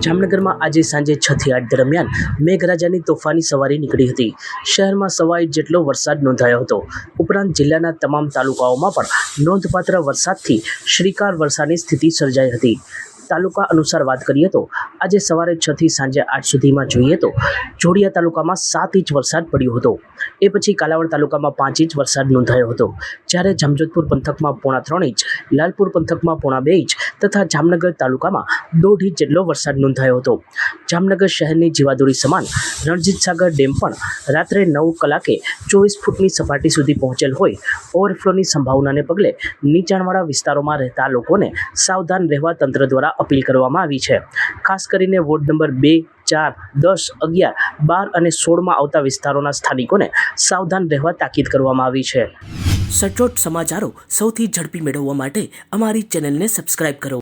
જામનગરમાં આજે સાંજે 6 થી 8 દરમિયાન મેઘરાજાની તોફાની સવારી નીકળી હતી। શહેરમાં સવા ઇંચ જેટલો વરસાદ નોંધાયો હતો। ઉપરાંત જિલ્લાના તમામ તાલુકાઓમાં પણ નોંધપાત્ર વરસાદથી શ્રીકાર વર્ષાની સ્થિતિ સર્જાઈ હતી। તાલુકા અનુસાર વાત કરીએ તો આજે સવારે 6 થી સાંજે 8 સુધીમાં જોઈએ તો જોડિયા તાલુકામાં 7 ઇંચ વરસાદ પડ્યો હતો। એ પછી કાલાવડ તાલુકામાં 5 ઇંચ વરસાદ નોંધાયો હતો, જ્યારે જામજોધપુર પંથકમાં 3.5 ઇંચ, લાલપુર પંથકમાં 2.5 ઇંચ તથા જામનગર તાલુકામાં 1.5 ઇંચ જેટલો વરસાદ નોંધાયો હતો। જામનગર શહેરની જીવાદોરી સમાન રણજીત સાગર ડેમ પણ રાત્રે 9 કલાકે 24 ફૂટની સપાટી સુધી પહોંચેલ હોય ઓવરફ્લોની સંભાવનાને પગલે નીચાણવાળા વિસ્તારોમાં રહેતા લોકોને સાવધાન રહેવા તંત્ર દ્વારા અપીલ કરવામાં આવી છે। ખાસ કરીને વોર્ડ નંબર 2, 4, 10, 11, 12 અને 16માં આવતા વિસ્તારોના સ્થાનિકોને સાવધાન રહેવા તાકીદ કરવામાં આવી છે। સચોટ સમાચારો સૌથી ઝડપી મેળવવા માટે અમારી ચેનલને સબસ્ક્રાઇબ કરો।